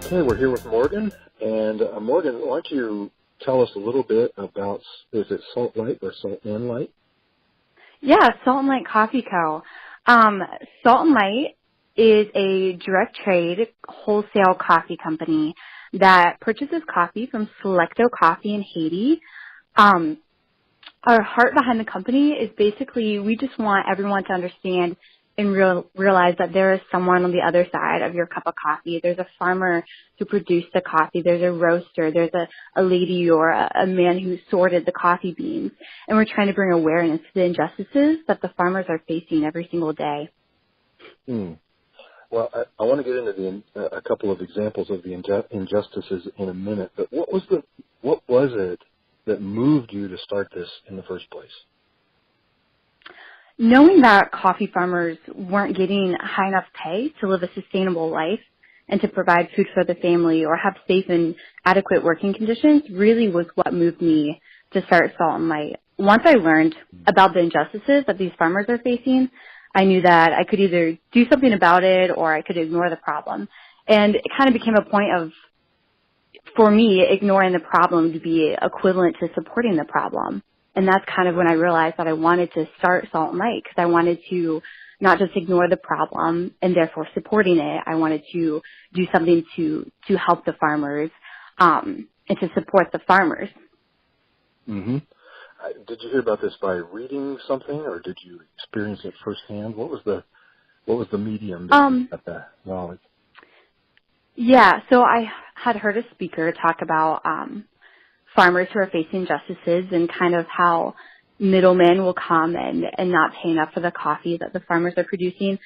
Okay, we're here with Morgan. And Morgan, why don't you tell us a little bit about, is it Salt Light or Salt and Light? Yeah, Salt and Light Coffee Co. Salt and Light is a direct trade wholesale coffee company that purchases coffee from Selecto Coffee in Haiti. Our heart behind the company is basically we just want everyone to understand and realize that there is someone on the other side of your cup of coffee. There's a farmer who produced the coffee. There's a roaster. There's a lady or a man who sorted the coffee beans. And we're trying to bring awareness to the injustices that the farmers are facing every single day. Well, I want to get into a couple of examples of the injustices in a minute. But what was it that moved you to start this in the first place? Knowing that coffee farmers weren't getting high enough pay to live a sustainable life and to provide food for the family or have safe and adequate working conditions really was what moved me to start Salt and Light. Once I learned about the injustices that these farmers are facing, I knew that I could either do something about it or I could ignore the problem. And it kind of became a point of, for me, ignoring the problem to be equivalent to supporting the problem. And that's kind of when I realized that I wanted to start Salt and Light because I wanted to not just ignore the problem and therefore supporting it. I wanted to do something to help the farmers and to support the farmers. Mm-hmm. Did you hear about this by reading something, or did you experience it firsthand? What was the medium that got that knowledge? Yeah, so I had heard a speaker talk about farmers who are facing injustices and kind of how middlemen will come and not pay enough for the coffee that the farmers are producing.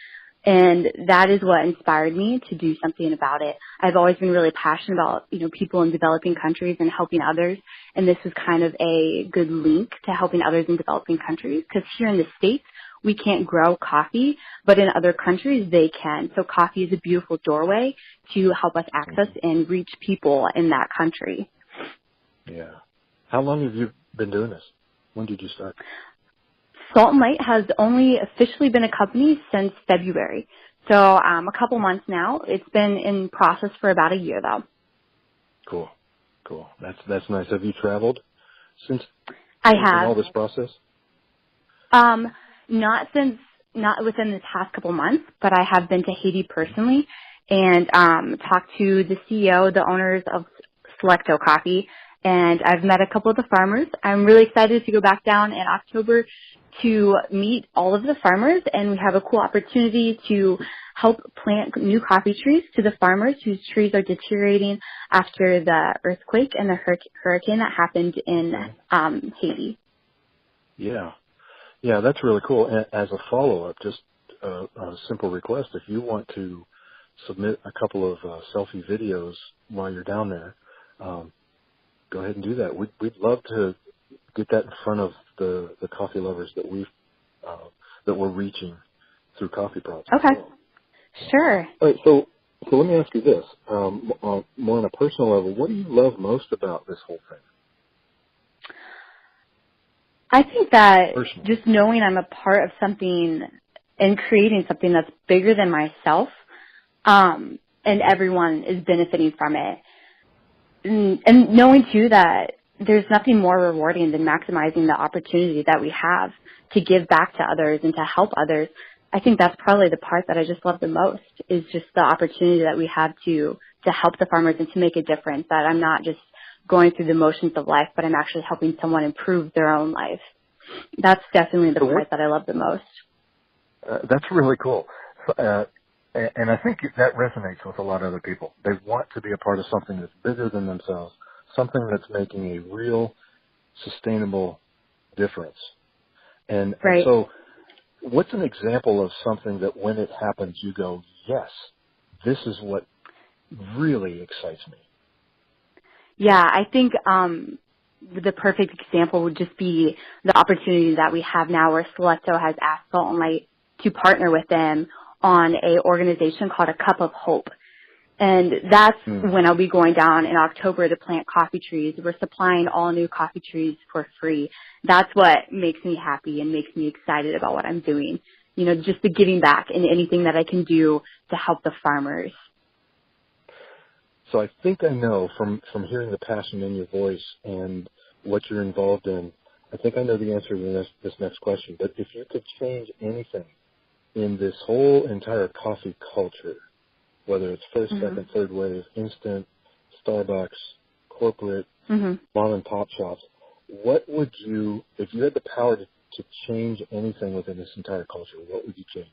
And that is what inspired me to do something about it. I've always been really passionate about, people in developing countries and helping others. And this was kind of a good link to helping others in developing countries because here in the States, we can't grow coffee, but in other countries they can. So coffee is a beautiful doorway to help us access and reach people in that country. Yeah. How long have you been doing this? When did you start? Salt and Light has only officially been a company since February. So a couple months now. It's been in process for about a year, though. Cool. That's nice. Have you traveled since I in have. all this process? Not within the past couple months, but I have been to Haiti personally and talked to the CEO, the owners of Selecto Coffee, and I've met a couple of the farmers. I'm really excited to go back down in October to meet all of the farmers, and we have a cool opportunity to help plant new coffee trees to the farmers whose trees are deteriorating after the earthquake and the hurricane that happened in Haiti. Yeah, that's really cool. And as a follow-up, just a simple request, if you want to submit a couple of selfie videos while you're down there, go ahead and do that. We'd love to get that in front of the coffee lovers that we're reaching through Coffeeprops. Okay, sure. All right, so let me ask you this, more on a personal level. What do you love most about this whole thing? I think that Personally, just knowing I'm a part of something and creating something that's bigger than myself, and everyone is benefiting from it. And knowing, too, that there's nothing more rewarding than maximizing the opportunity that we have to give back to others and to help others. I think that's probably the part that I just love the most is just the opportunity that we have to help the farmers and to make a difference, that I'm not just going through the motions of life, but I'm actually helping someone improve their own life. That's definitely the part that I love the most. That's really cool. And I think that resonates with a lot of other people. They want to be a part of something that's bigger than themselves, something that's making a real sustainable difference. And so what's an example of something that when it happens you go, yes, this is what really excites me? Yeah, I think the perfect example would just be the opportunity that we have now where Selecto has asked Salt and Light to partner with them on a organization called A Cup of Hope. And that's when I'll be going down in October to plant coffee trees. We're supplying all new coffee trees for free. That's what makes me happy and makes me excited about what I'm doing. Just the giving back and anything that I can do to help the farmers. So I think I know from hearing the passion in your voice and what you're involved in, I think I know the answer to this next question. But if you could change anything in this whole entire coffee culture, whether it's first, second, third wave, instant, Starbucks, corporate, mom and pop shops, what would you, if you had the power to change anything within this entire culture, what would you change?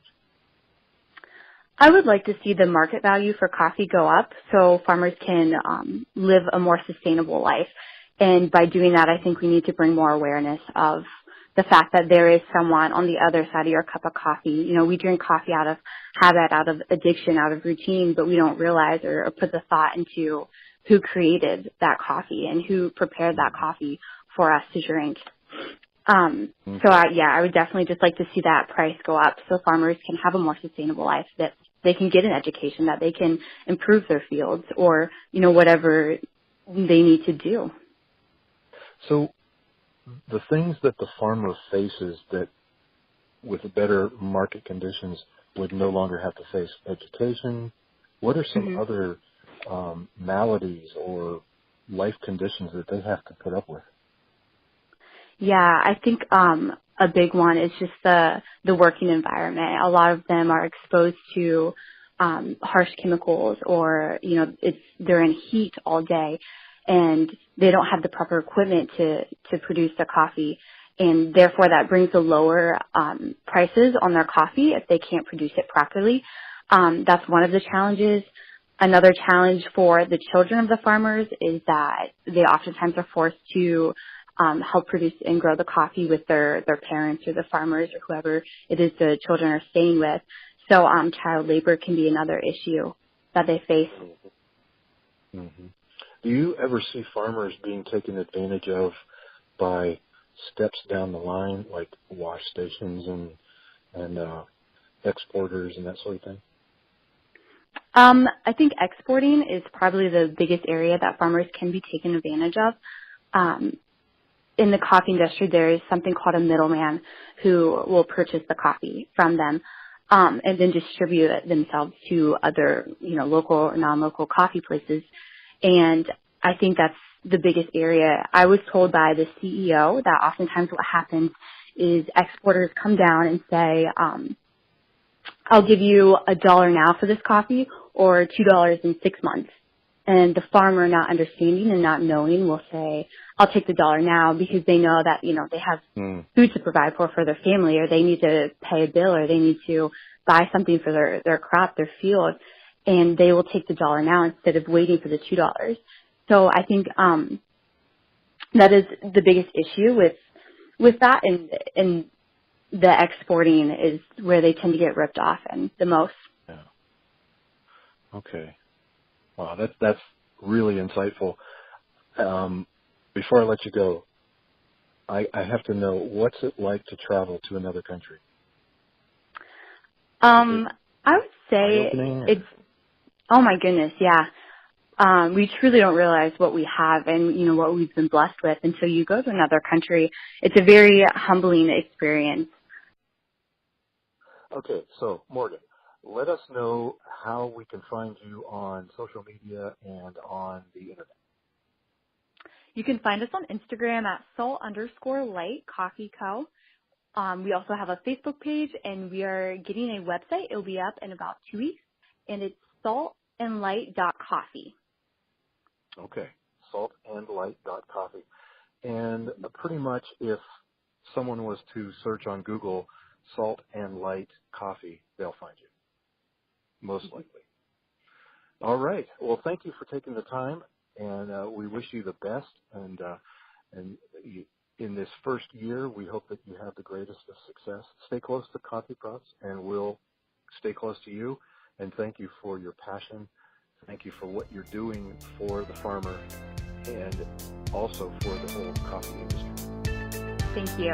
I would like to see the market value for coffee go up so farmers can live a more sustainable life. And by doing that, I think we need to bring more awareness of the fact that there is someone on the other side of your cup of coffee. You know, we drink coffee out of habit, out of addiction, out of routine, but we don't realize or put the thought into who created that coffee and who prepared that coffee for us to drink. So I would definitely just like to see that price go up so farmers can have a more sustainable life, that they can get an education, that they can improve their fields or, you know, whatever they need to do. So the things that the farmer faces that with better market conditions would no longer have to face, education, what are some other maladies or life conditions that they have to put up with? Yeah, I think a big one is just the working environment. A lot of them are exposed to harsh chemicals, or you know, they're in heat all day, and they don't have the proper equipment to produce the coffee, and therefore that brings the lower prices on their coffee if they can't produce it properly. That's one of the challenges. Another challenge for the children of the farmers is that they oftentimes are forced to help produce and grow the coffee with their parents or the farmers or whoever it is the children are staying with. So child labor can be another issue that they face. Do you ever see farmers being taken advantage of by steps down the line, like wash stations and exporters and that sort of thing? I think exporting is probably the biggest area that farmers can be taken advantage of. In the coffee industry, there is something called a middleman who will purchase the coffee from them and then distribute it themselves to other, you know, local or non-local coffee places. And I think that's the biggest area. I was told by the CEO that oftentimes what happens is exporters come down and say, I'll give you $1 now for this coffee or $2 in 6 months. And the farmer, not understanding and not knowing, will say, I'll take the $1 now, because they know that, you know, they have food to provide for their family, or they need to pay a bill, or they need to buy something for their crop, their field, and they will take the $1 now instead of waiting for the $2. So I think that is the biggest issue with that, and the exporting is where they tend to get ripped off and the most. Yeah. Okay. Wow, that's really insightful. Before I let you go, I have to know, what's it like to travel to another country? I would say it's, oh my goodness, yeah. We truly don't realize what we have and, you know, what we've been blessed with until you go to another country. It's a very humbling experience. Okay, so Morgan, let us know how we can find you on social media and on the internet. You can find us on Instagram at salt_light coffee co. We also have a Facebook page, and we are getting a website. It'll be up in about 2 weeks, and it's saltandlight.coffee. Okay, saltandlight.coffee. And pretty much if someone was to search on Google Salt and Light Coffee, they'll find you, most likely. All right. Well, thank you for taking the time, and we wish you the best. And in this first year, we hope that you have the greatest of success. Stay close to Coffeeprops, and we'll stay close to you. And thank you for your passion. Thank you for what you're doing for the farmer and also for the whole coffee industry. Thank you.